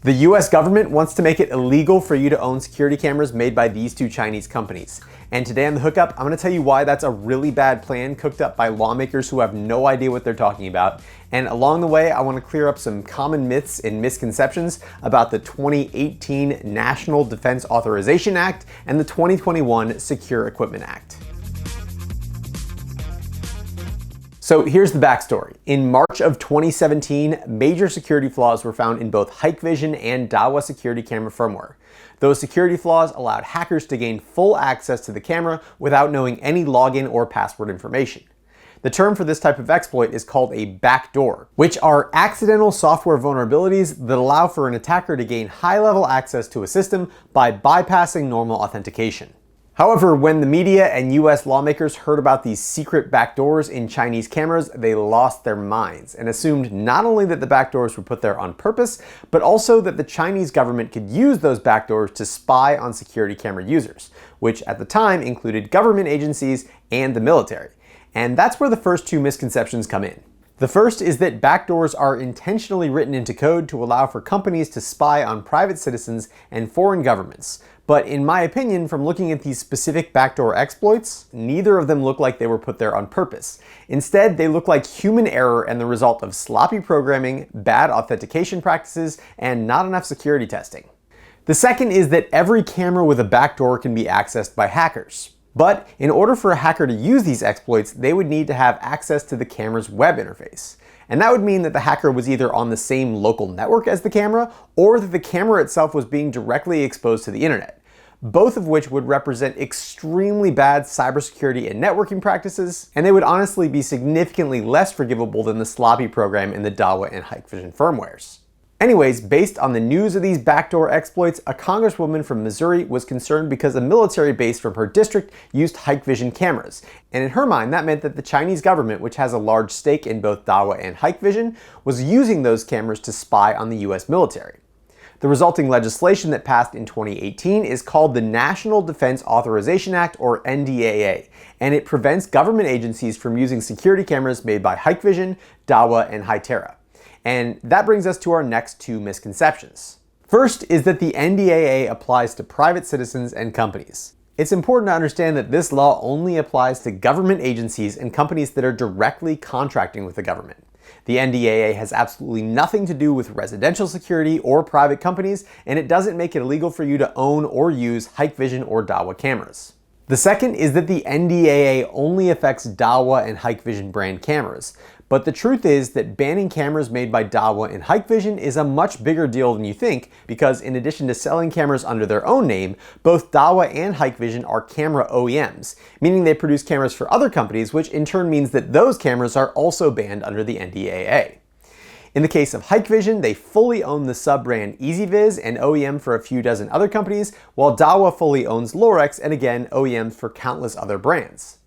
The US government wants to make it illegal for you to own security cameras made by these two Chinese companies. And today on The Hookup, I'm going to tell you why that's a really bad plan cooked up by lawmakers who have no idea what they're talking about. And along the way, I want to clear up some common myths and misconceptions about the 2018 National Defense Authorization Act and the 2021 Secure Equipment Act. So here's the backstory. In March of 2017, major security flaws were found in both Hikvision and Dahua security camera firmware. Those security flaws allowed hackers to gain full access to the camera without knowing any login or password information. The term for this type of exploit is called a backdoor, which are accidental software vulnerabilities that allow for an attacker to gain high-level access to a system by bypassing normal authentication. However, when the media and US lawmakers heard about these secret backdoors in Chinese cameras, they lost their minds and assumed not only that the backdoors were put there on purpose, but also that the Chinese government could use those backdoors to spy on security camera users, which at the time included government agencies and the military. And that's where the first two misconceptions come in. The first is that backdoors are intentionally written into code to allow for companies to spy on private citizens and foreign governments. But in my opinion, from looking at these specific backdoor exploits, neither of them look like they were put there on purpose. Instead, they look like human error and the result of sloppy programming, bad authentication practices, and not enough security testing. The second is that every camera with a backdoor can be accessed by hackers. But in order for a hacker to use these exploits, they would need to have access to the camera's web interface. And that would mean that the hacker was either on the same local network as the camera, or that the camera itself was being directly exposed to the internet, both of which would represent extremely bad cybersecurity and networking practices, and they would honestly be significantly less forgivable than the sloppy program in the Dahua and Hikvision firmwares. Anyways, based on the news of these backdoor exploits, a congresswoman from Missouri was concerned because a military base from her district used Hikvision cameras. And in her mind, that meant that the Chinese government, which has a large stake in both Dahua and Hikvision, was using those cameras to spy on the US military. The resulting legislation that passed in 2018 is called the National Defense Authorization Act, or NDAA, and it prevents government agencies from using security cameras made by Hikvision, Dahua, and Hytera. And that brings us to our next two misconceptions. First is that the NDAA applies to private citizens and companies. It's important to understand that this law only applies to government agencies and companies that are directly contracting with the government. The NDAA has absolutely nothing to do with residential security or private companies, and it doesn't make it illegal for you to own or use Hikvision or Dahua cameras. The second is that the NDAA only affects Dahua and Hikvision brand cameras. But the truth is that banning cameras made by Dahua and Hikvision is a much bigger deal than you think, because in addition to selling cameras under their own name, both Dahua and Hikvision are camera OEMs, meaning they produce cameras for other companies, which in turn means that those cameras are also banned under the NDAA. In the case of Hikvision, they fully own the sub-brand EasyViz and OEM for a few dozen other companies, while Dahua fully owns Lorex and again OEM for countless other brands.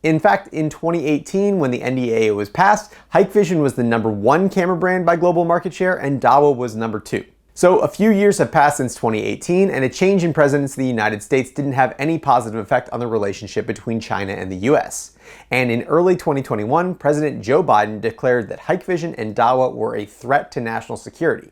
In fact, in 2018, when the NDAA was passed, Hikvision was the #1 camera brand by global market share and Dahua was #2. So a few years have passed since 2018, and a change in presidents in the United States didn't have any positive effect on the relationship between China and the US. And in early 2021, President Joe Biden declared that Hikvision and Dahua were a threat to national security.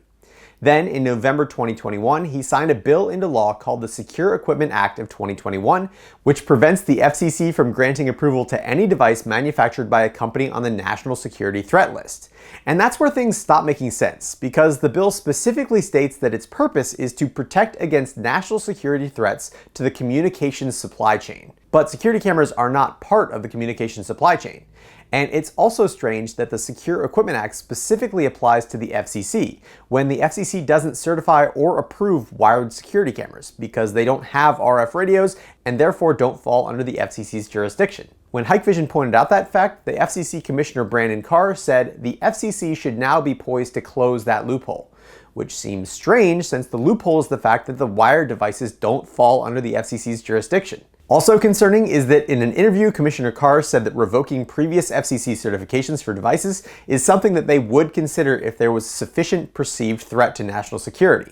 Then, in November 2021, he signed a bill into law called the Secure Equipment Act of 2021, which prevents the FCC from granting approval to any device manufactured by a company on the National Security Threat List. And that's where things stop making sense, because the bill specifically states that its purpose is to protect against national security threats to the communications supply chain. But security cameras are not part of the communications supply chain. And it's also strange that the Secure Equipment Act specifically applies to the FCC, when the FCC doesn't certify or approve wired security cameras, because they don't have RF radios and therefore don't fall under the FCC's jurisdiction. When Hikvision pointed out that fact, the FCC Commissioner Brandon Carr said the FCC should now be poised to close that loophole, which seems strange since the loophole is the fact that the wired devices don't fall under the FCC's jurisdiction. Also concerning is that in an interview, Commissioner Carr said that revoking previous FCC certifications for devices is something that they would consider if there was sufficient perceived threat to national security.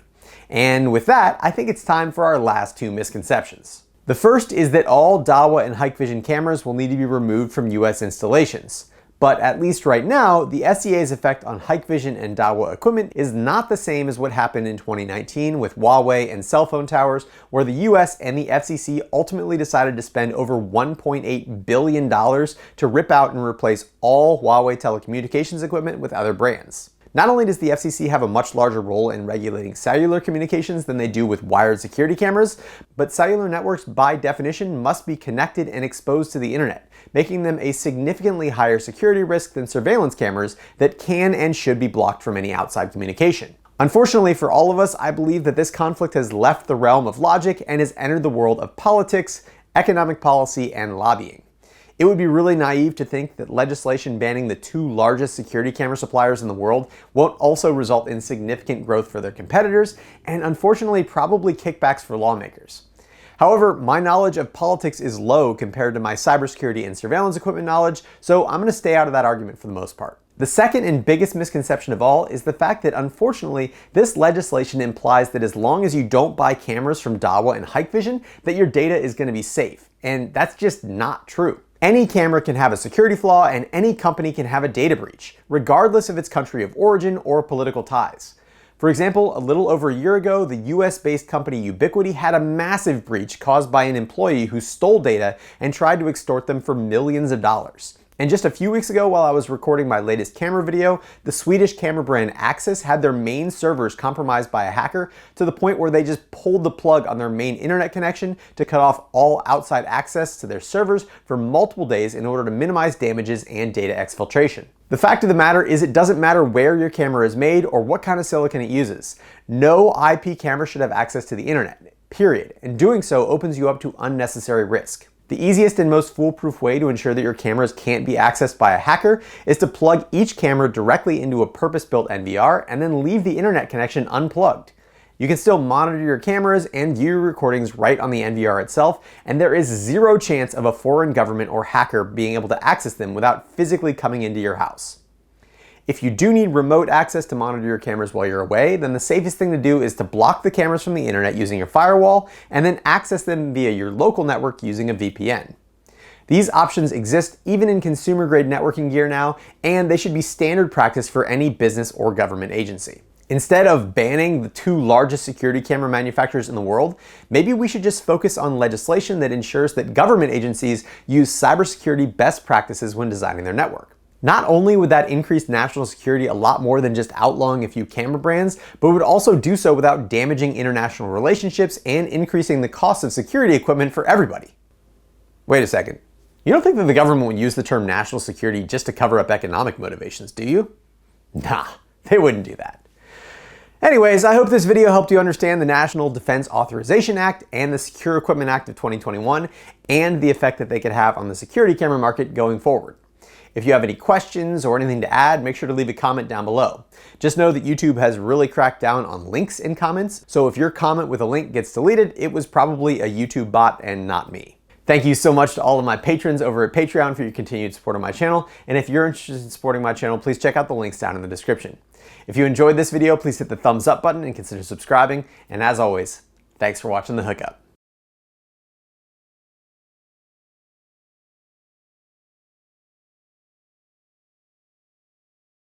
And with that, I think it's time for our last two misconceptions. The first is that all Dahua and Hikvision cameras will need to be removed from US installations. But at least right now, the SEA's effect on Hikvision and Dahua equipment is not the same as what happened in 2019 with Huawei and cell phone towers, where the US and the FCC ultimately decided to spend over $1.8 billion to rip out and replace all Huawei telecommunications equipment with other brands. Not only does the FCC have a much larger role in regulating cellular communications than they do with wired security cameras, but cellular networks by definition must be connected and exposed to the internet, making them a significantly higher security risk than surveillance cameras that can and should be blocked from any outside communication. Unfortunately for all of us, I believe that this conflict has left the realm of logic and has entered the world of politics, economic policy, and lobbying. It would be really naive to think that legislation banning the two largest security camera suppliers in the world won't also result in significant growth for their competitors, and unfortunately probably kickbacks for lawmakers. However, my knowledge of politics is low compared to my cybersecurity and surveillance equipment knowledge, so I'm going to stay out of that argument for the most part. The second and biggest misconception of all is the fact that unfortunately this legislation implies that as long as you don't buy cameras from Dahua and Hikvision, that your data is going to be safe, and that's just not true. Any camera can have a security flaw and any company can have a data breach, regardless of its country of origin or political ties. For example, a little over a year ago, the US-based company Ubiquiti had a massive breach caused by an employee who stole data and tried to extort them for millions of dollars. And just a few weeks ago, while I was recording my latest camera video, the Swedish camera brand Axis had their main servers compromised by a hacker to the point where they just pulled the plug on their main internet connection to cut off all outside access to their servers for multiple days in order to minimize damages and data exfiltration. The fact of the matter is it doesn't matter where your camera is made or what kind of silicon it uses. No IP camera should have access to the internet, period, and doing so opens you up to unnecessary risk. The easiest and most foolproof way to ensure that your cameras can't be accessed by a hacker is to plug each camera directly into a purpose-built NVR and then leave the internet connection unplugged. You can still monitor your cameras and view your recordings right on the NVR itself, and there is zero chance of a foreign government or hacker being able to access them without physically coming into your house. If you do need remote access to monitor your cameras while you're away, then the safest thing to do is to block the cameras from the internet using your firewall and then access them via your local network using a VPN. These options exist even in consumer-grade networking gear now, and they should be standard practice for any business or government agency. Instead of banning the two largest security camera manufacturers in the world, maybe we should just focus on legislation that ensures that government agencies use cybersecurity best practices when designing their network. Not only would that increase national security a lot more than just outlawing a few camera brands, but would also do so without damaging international relationships and increasing the cost of security equipment for everybody. Wait a second. You don't think that the government would use the term national security just to cover up economic motivations, do you? Nah, they wouldn't do that. Anyways, I hope this video helped you understand the National Defense Authorization Act and the Secure Equipment Act of 2021 and the effect that they could have on the security camera market going forward. If you have any questions or anything to add, make sure to leave a comment down below. Just know that YouTube has really cracked down on links in comments, so if your comment with a link gets deleted, it was probably a YouTube bot and not me. Thank you so much to all of my patrons over at Patreon for your continued support of my channel, and if you're interested in supporting my channel, please check out the links down in the description. If you enjoyed this video, please hit the thumbs up button and consider subscribing, and as always, thanks for watching The Hookup.